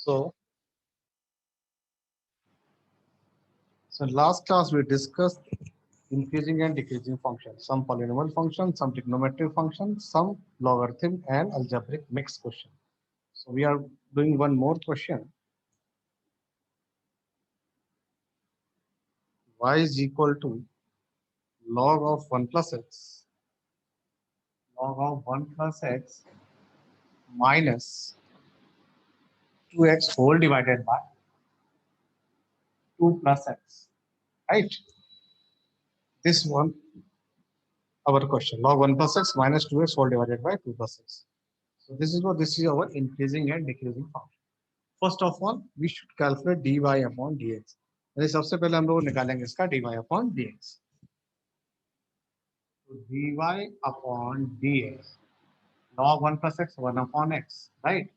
So, so last class we discussed increasing and decreasing functions, some polynomial functions, some trigonometric functions, some logarithm and algebraic mixed question. So we are doing one more question. Y is equal to log of 1 plus x, log of 1 plus x minus 2x whole divided by 2 plus x, right? This one, our question, log 1 plus x minus 2x whole divided by 2 plus x. So this is our increasing and decreasing function. First of all, we should calculate dy upon dx. यानी सबसे पहले हम लोग निकालेंगे इसका dy upon dx. So dy upon dx, log 1 plus x, 1 upon x, right?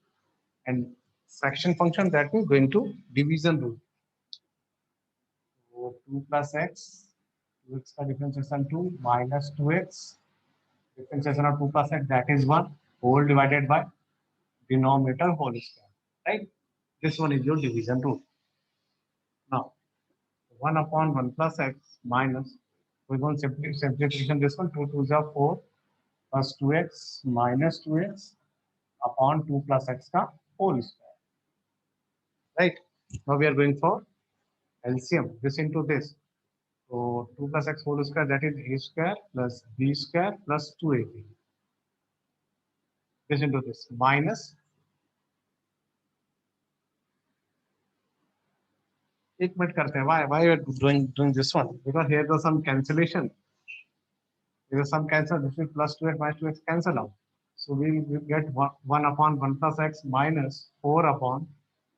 And fraction function, that means going to division rule. So 2 plus x, 2x का differentiation 2 minus 2x, differentiation of 2 plus x, that is 1 whole divided by denominator whole square, right? This one is your division rule. Now 1 upon 1 plus x minus, we're going to simplification this one, 2 2s are 4 plus 2x minus 2x upon 2 plus x ka whole square, right? Now we are going for LCM, this into this. So 2 plus x whole square, that is a square plus b square plus 2ab. This into this minus, एक minute करते हैं. Why you are doing this one? Because here there's some cancellation. There is some cancel. This is plus 2x minus 2x cancel out. So we will get 1 upon 1 plus x minus 4 upon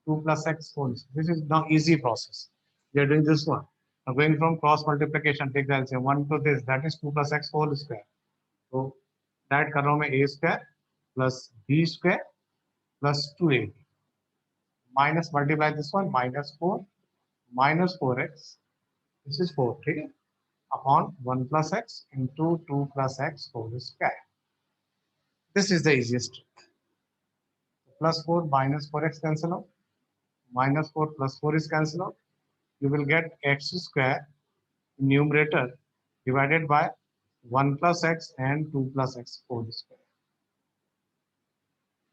2 plus x whole. This is now easy process. We are doing this one. Now going from cross multiplication, take the LCM 1 to this, that is 2 plus x whole square. So that कर रहा हूँ मैं a square plus b square plus 2ab minus multiply this one minus 4 minus 4x. This is 4 3 upon 1 plus x into 2 plus x whole square. This is the easiest trick. Plus 4 minus 4x cancel out. Minus 4 plus 4 is cancel out. You will get x square numerator divided by 1 plus x and 2 plus x whole square.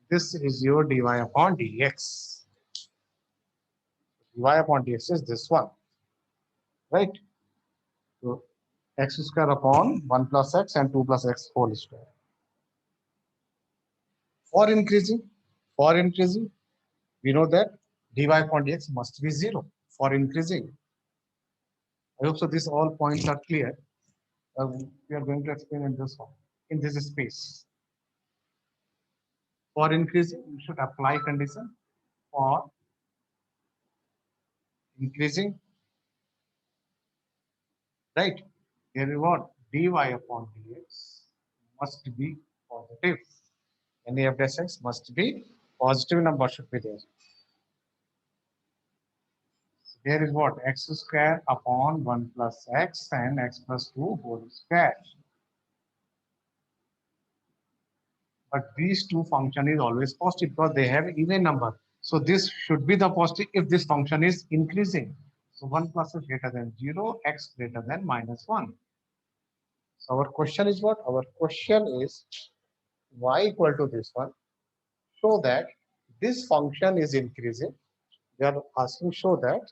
This is your dy upon dx. Dy upon dx is this one, right? So x square upon 1 plus x and 2 plus x whole square. For increasing, we know that dy upon dx must be 0 for increasing. I hope so these all points are clear. We are going to explain in this one, in this space. For increasing, you should apply condition for increasing, right? Here is what dy upon dx must be positive. Any of the x must be positive number should be there. Here is what x square upon 1 plus x and x plus 2 whole square. But these two function is always positive because they have even number. So this should be the positive if this function is increasing. So 1 plus is greater than 0, x greater than minus 1. So our question is what? Our question is y equal to this one. Show that this function is increasing. We are asking show that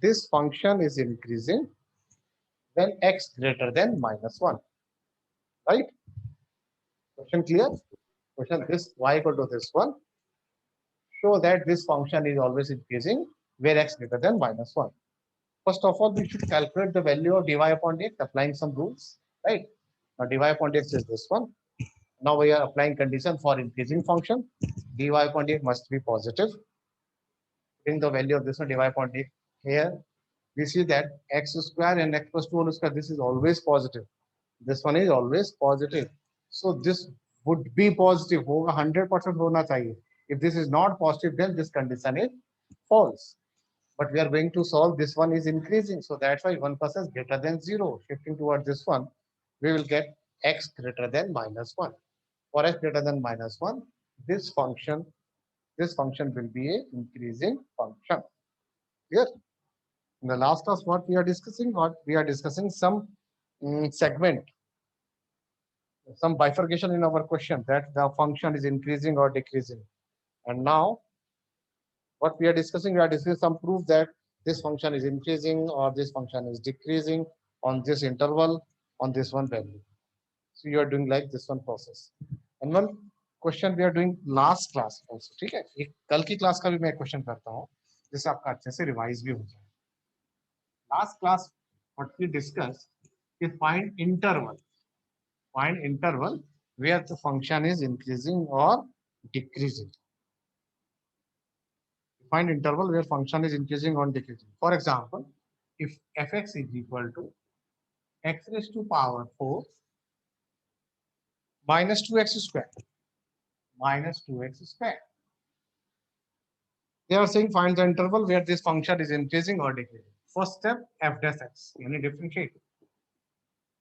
this function is increasing when x greater than minus 1. Right? Question clear? Question this y equal to this one. Show that this function is always increasing where x greater than minus 1. First of all, we should calculate the value of dy upon dx, applying some rules, right? Now dy upon dx is this one. Now we are applying condition for increasing function. Dy upon dx must be positive. Putting the value of this one dy upon dx here, we see that x square and x plus 2 whole square, this is always positive. This one is always positive. So this would be positive. 100% होना चाहिए. If this is not positive, then this condition is false. But we are going to solve this one is increasing. So that's why 1 plus is greater than 0. Shifting towards this one, we will get x greater than minus 1. for x greater than -1, this function will be a increasing function. Clear? In the last class, what we are discussing? What we are discussing some segment, some bifurcation in our question that the function is increasing or decreasing. And now, what we are discussing some proof that this function is increasing or this function is decreasing on this interval on this one value. So you are doing like this one process. And one question we are doing last class also. ठीक है? एक कल की class का भी मैं question करता हूँ जिससे आपका अच्छे से रिवाइज भी हो जाए. Last class, what we discussed is find interval where the function is increasing or decreasing. Find interval where function is increasing or decreasing. For example, if fx is equal to x raised to power 4 minus 2x square. They are saying find the interval where this function is increasing or decreasing. First step, f dash x, any differentiate.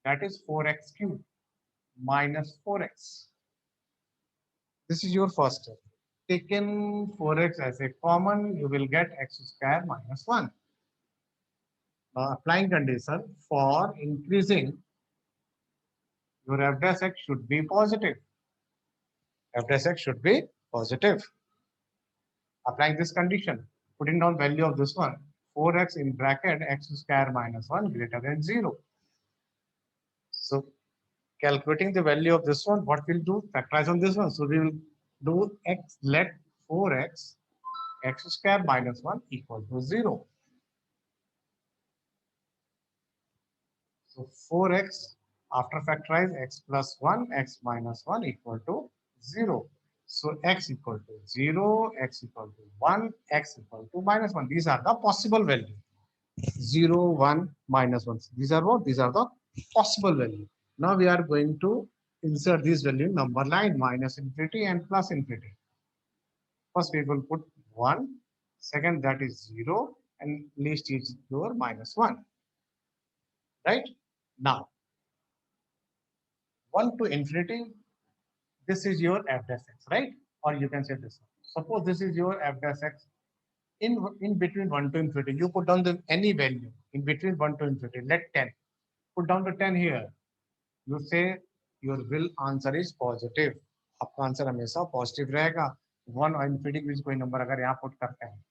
That is 4x cubed minus 4x. This is your first step. Taken 4x as a common, you will get x square minus 1. Applying condition for increasing, your f dash x should be positive. F dash x should be positive. Applying this condition, putting down value of this one, 4x in bracket x square minus 1 greater than 0. So calculating the value of this one, what we'll do? Factorize on this one. So we will do x, let 4x x square minus 1 equal to 0. So 4x after factorize x plus 1 x minus 1 equal to 0. So x equal to 0, x equal to 1, x equal to minus 1. These are the possible values. 0, 1, minus 1. These are what? These are the possible values. Now we are going to insert this value in number line, minus infinity and plus infinity. First we will put 1, second that is 0, and least is your minus 1. Right? Now, 1 to infinity, this is your f dash x, right? Or you can say this. Suppose this is your f dash x. In between 1 to infinity, you put down the any value in between 1 to infinity. Let 10. Put down the 10 here. You say your will answer is positive. आपका answer हमेशा positive रहेगा. 1 और infinity के बीच कोई number अगर यहाँ put करते हैं,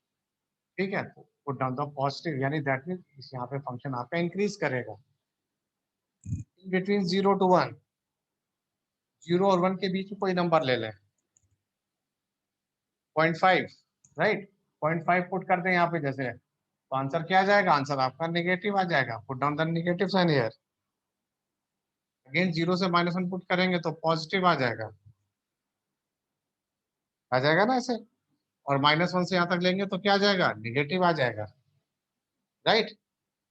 ठीक है, तो पुट डाउन द पॉजिटिव, यानी दैट मीन्स यहाँ पे फंक्शन आपका इंक्रीज करेगा. इन बिटवीन 0 to 1, 0 और 1 के बीच में कोई नंबर ले लें. 0.5, राइट? 0.5 पुट कर दें यहाँ पे जैसे, तो आंसर क्या आ जाएगा? आंसर आपका नेगेटिव आ जाएगा. Put down the negative sign here. Again 0 से -1 पुट करेंगे तो पॉजिटिव आ जाएगा. आ जाएगा ना ऐसे. और -1 से यहाँ तक लेंगे तो क्या आ जाएगा? नेगेटिव आ जाएगा. राइट?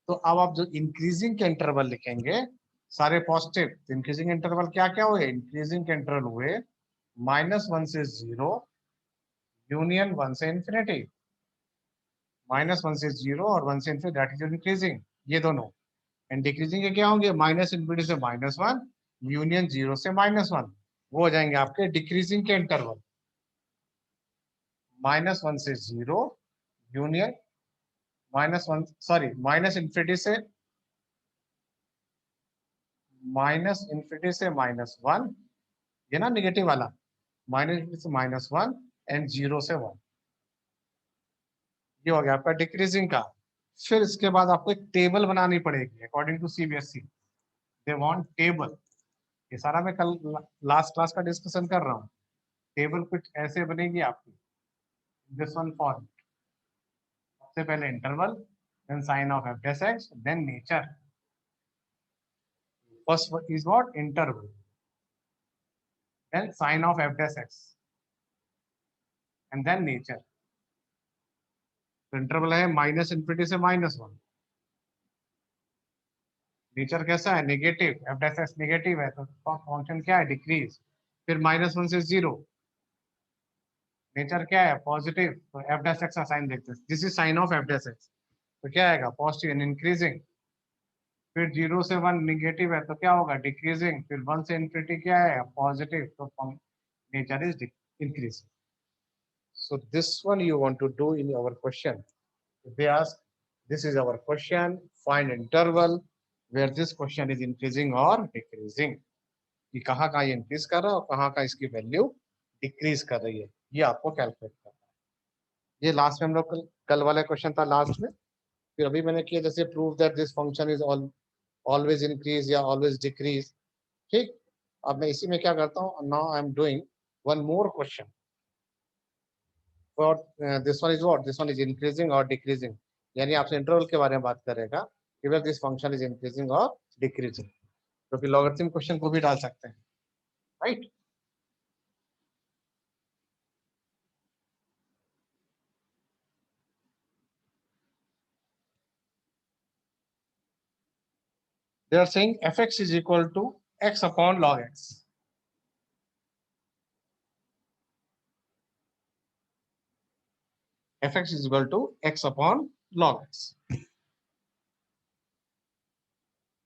तो अब आप जो इंक्रीजिंग के इंटरवल लिखेंगे सारे पॉजिटिव, तो इंक्रीजिंग इंटरवल क्या क्या हुए? इंक्रीजिंग के इंटरवल हुए -1 से 0 यूनियन 1 से इंफिनिटी. -1 से 0 और 1 से इंफिनिटी, दैट इज इंक्रीजिंग. ये दोनों. एंड डिक्रीजिंग के क्या होंगे? माइनस इंफिनिटी से -1 यूनियन 0 से -1. वो हो जाएंगे आपके डिक्रीजिंग के इंटरवल. -1 से 0 यूनियन -1, सॉरी, माइनस इंफिनिटी से -1, ये ना नेगेटिव वाला, -इंफिनिटी से -1 एंड 0 से 1. ये हो गया आपका डिक्रीजिंग का. फिर इसके बाद आपको एक टेबल बनानी पड़ेगी according to CBSE. They want table. ये सारा मैं कल लास्ट क्लास का डिस्कशन कर रहा हूँ. टेबल कुछ ऐसे बनेगी आपकी, दिस वन फॉर्म. सबसे पहले interval, then sign of F dash X, then nature. First is what? Interval, then sign of F dash X, and then nature. तो इंटरवल है माइनस इंफिनिटी से -1. नेचर कैसा है? Negative. F dash X negative है तो function क्या है? Decrease. फिर -1 से 0. नेचर क्या है? पॉजिटिव. तो एफ डैश एक्स का साइन देखते हैं. This is sine of F dash x. तो क्या आएगा? Positive and increasing. फिर 0 से 1 निगेटिव है तो क्या होगा, डिक्रीजिंग। फिर 1 से इन्फिनिटी क्या है, पॉजिटिव, तो nature is increasing. So this one you want to do in our question. If they ask, this is our question, find interval where this question is increasing or decreasing. कि कहाँ कहाँ ये increase कर रहा है और कहाँ कहाँ इसकी वैल्यू डिक्रीज कर रही है, ये आपको कैलकुलेट करना है. ये लास्ट में हम लोग कल वाला क्वेश्चन था लास्ट में. फिर अभी मैंने किया जैसे prove that this function is always increase या ऑलवेज डिक्रीज. ठीक. अब मैं इसी में क्या करता हूँ, now I am doing one more question. और this one is what, this one is increasing और डिक्रीजिंग. यानी आपसे इंटरवल के बारे में बात करेगा कि where this function is increasing और डिक्रीजिंग. तो फिर लॉगरिथम क्वेश्चन को भी डाल सकते हैं, right. They are saying fx is equal to x upon log x. Fx is equal to x upon log x.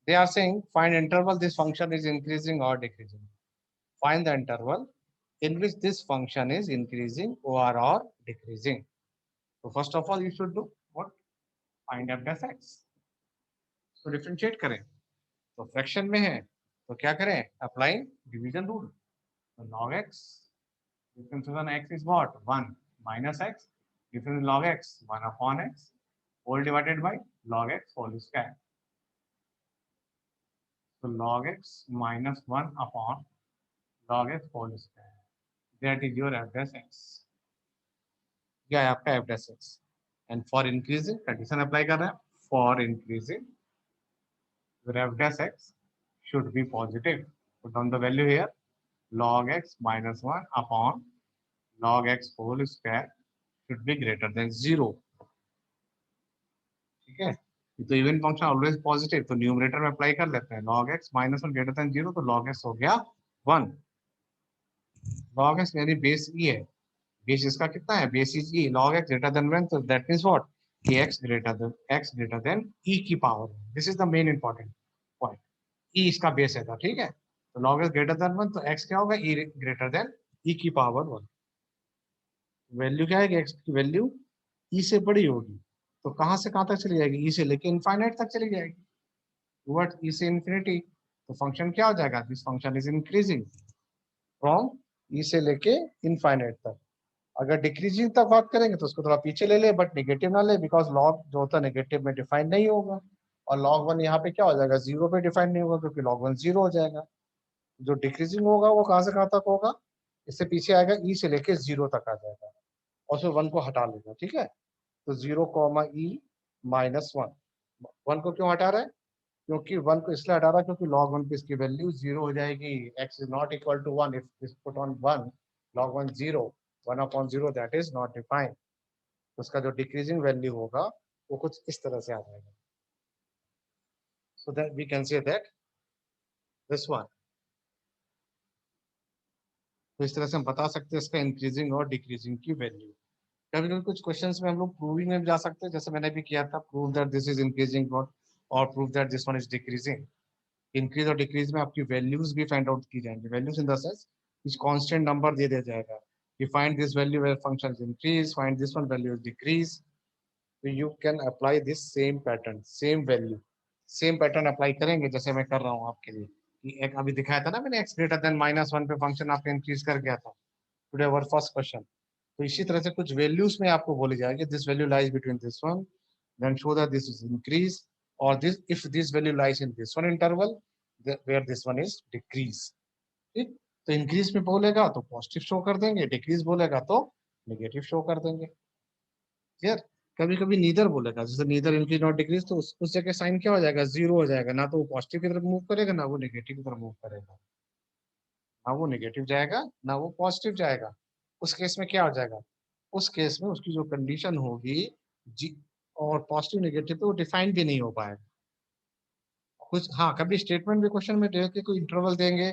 They are saying find interval this function is increasing or decreasing. Find the interval in which this function is increasing or decreasing. So first of all, you should do what? Find f dash x. So differentiate करें. तो fraction में है तो क्या करें, apply division rule. तो log x, difference on x is what, 1 minus x, difference log x 1 upon x whole divided by log x whole square. So log x minus 1 upon log x whole square. That is your f dash x. क्या है आपका f dash x. And for increasing condition apply कर रहे हैं. For increasing your f dash x should be positive. Put down the value here. Log x minus 1 upon log x whole square should be greater than 0. ठीक है. तो even function always positive, तो numerator में apply कर लेते हैं. log x minus 1 greater than 0, तो log x हो गया 1. log x यानी बेस e है. बेस इसका कितना है, base is e. log x greater than 1, तो दैट मींस व्हाट, कि x greater than e की power. This is the main important point. e इसका बेस है था, ठीक है. तो log x greater than 1, तो x क्या होगा, e greater than e की पावर 1. वैल्यू क्या है कि x की वैल्यू e से बड़ी होगी. तो कहां से कहां तक चली जाएगी, e से लेके इनफाइनाइट तक चली जाएगी. टुवर्ड्स e से इंफिनिटी. तो फंक्शन क्या हो जाएगा, this function is increasing from e से लेके इनफाइनाइट तक. अगर डिक्रीजिंग तक बात करेंगे तो उसको थोड़ा पीछे ले ले, बट नेगेटिव ना ले, बिकॉज लॉग जो होता है नेगेटिव में डिफाइन नहीं होगा. और log 1 यहाँ पे क्या हो जाएगा, 0 पे डिफाइन नहीं होगा, क्योंकि log 1 0 हो जाएगा. जो डिक्रीजिंग होगा वो कहां से कहां तक होगा, इससे पीछे आएगा, e से लेके 0 तक आ जाएगा. और फिर 1 को हटा लेगा, ठीक है. तो 0 e माइनस 1. 1 को क्यों हटा रहा है, क्योंकि 1 को इसलिए हटा रहा है क्योंकि log 1 पे इसकी वैल्यू 0 हो जाएगी. x is not equal to 1 if this put on 1. log 1 0, 1 upon 0 that is not defined. उसका जो डिक्रीजिंग वैल्यू होगा वो कुछ इस तरह से आ जाएगा. So that we can say that this one. तो इस तरह से हम बता सकते हैं इसका इंक्रीजिंग और डिक्रीजिंग की वैल्यू. कभी कभी कुछ क्वेश्चंस में हम लोग प्रूविंग में भी जा सकते हैं, जैसे मैंने भी किया था, prove that this is increasing और prove that this one is decreasing. Increase और डिक्रीज में आपकी वैल्यूज भी फाइंड आउट की जाएंगी. वैल्यूज इन द सेंस कुछ कांस्टेंट नंबर दे दिया जाएगा कि find this value where function is increase, find this one value is decrease. तो you can apply this same pattern, same value, same pattern apply करेंगे जैसे मैं कर रहा हूँ आपके लिए. कि एक अभी दिखाया था ना मैंने, x ग्रेटर देन माइनस 1 पे फंक्शन आपका इंक्रीज कर गया था. Today our first question. तो इसी तरह से कुछ वैल्यूज में आपको बोली जाएगी, this value lies between this one, then show that this is increase, और this if this value lies in this one interval where this one is decrease. ठीक. तो इंक्रीज में बोलेगा तो पॉजिटिव शो कर देंगे, डिक्रीज बोलेगा तो नेगेटिव शो कर देंगे. क्लियर. कभी कभी नीदर बोलेगा, जैसे नीदर इंक्रीज नॉट डिक्रीज, तो उस जगह साइन क्या हो जाएगा, 0 हो जाएगा. ना तो वो पॉजिटिव की तरफ मूव करेगा, ना वो नेगेटिव की तरफ मूव करेगा. ना वो नेगेटिव जाएगा ना वो पॉजिटिव जाएगा. उस केस में क्या हो जाएगा, उस केस में उसकी जो कंडीशन होगी जी, और पॉजिटिव नेगेटिव पे वो डिफाइन भी नहीं हो पाएगा. कुछ हाँ, कभी स्टेटमेंट भी क्वेश्चन में दे के कोई इंटरवल देंगे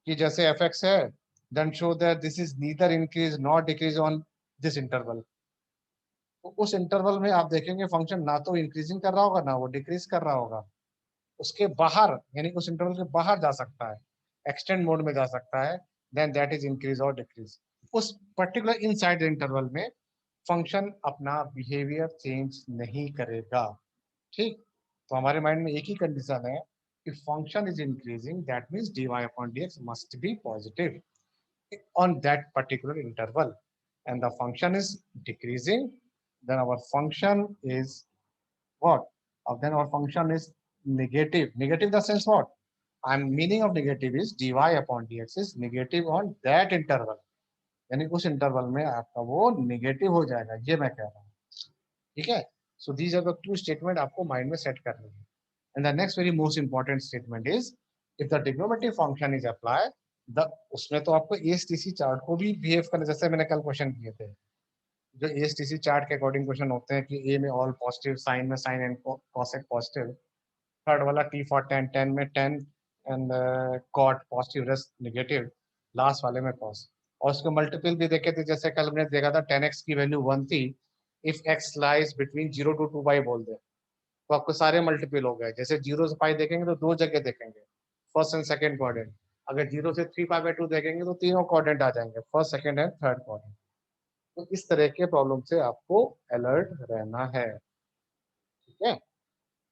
कि जैसे एफ एक्स है, then show that this is neither increase not decrease on this interval. तो उस इंटरवल में आप देखेंगे फंक्शन ना तो इंक्रीजिंग कर रहा होगा ना वो डिक्रीज कर रहा होगा. उसके बाहर यानी उस इंटरवल के बाहर जा सकता है, एक्सटेंड मोड में जा सकता है, देन दैट इज इंक्रीज और डिक्रीज। उस पर्टिकुलर इनसाइड इंटरवल में फंक्शन अपना बिहेवियर चेंज नहीं करेगा। ठीक, तो हमारे माइंड में एक ही कंडीशन है कि function is increasing, that means dy upon dx must be positive on that particular interval, and the function is decreasing, then our function is what? Then our function is negative. Negative in the sense what? I'm meaning of negative is dy upon dx is negative on that interval. यानी उस interval में आपका वो negative हो जाएगा, ये मैं कह रहा हूँ। ठीक है, so these are the two statement आपको माइंड में सेट करनी है। And the next very most important statement is if the trigonometric function is apply the, उसमें तो आपको एएसटीसी चार्ट को भी बिहेव करना, जैसे मैंने कल क्वेश्चन किए थे, जो एएसटीसी चार्ट के अकॉर्डिंग क्वेश्चन होते हैं कि ए में ऑल पॉजिटिव, साइन में sine and cosec positive, third वाला टी फॉर टेन, टेन में tan and cot positive rest negative, last वाले में कॉस। और उसके मल्टीपल भी देखे थे, जैसे कल हमने देखा था 10x की वैल्यू 1 थी, if x lies between 0 to 2 पाई बोल दे तो आपको सारे मल्टीपल हो गए। जैसे 0 से पाई देखेंगे तो दो जगह देखेंगे, फर्स्ट एंड सेकंड क्वाड्रेंट। अगर 0 से 3 पाई बाय 2 देखेंगे तो तीनों क्वाड्रेंट आ जाएंगे, first second and third quadrant. तो इस तरह के प्रॉब्लम से आपको अलर्ट रहना है। ठीक है,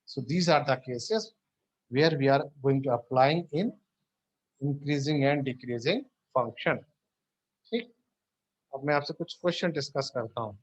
so these are the cases where we are going to applying in increasing and decreasing function. ठीक, अब मैं आपसे कुछ क्वेश्चन डिस्कस करता हूँ।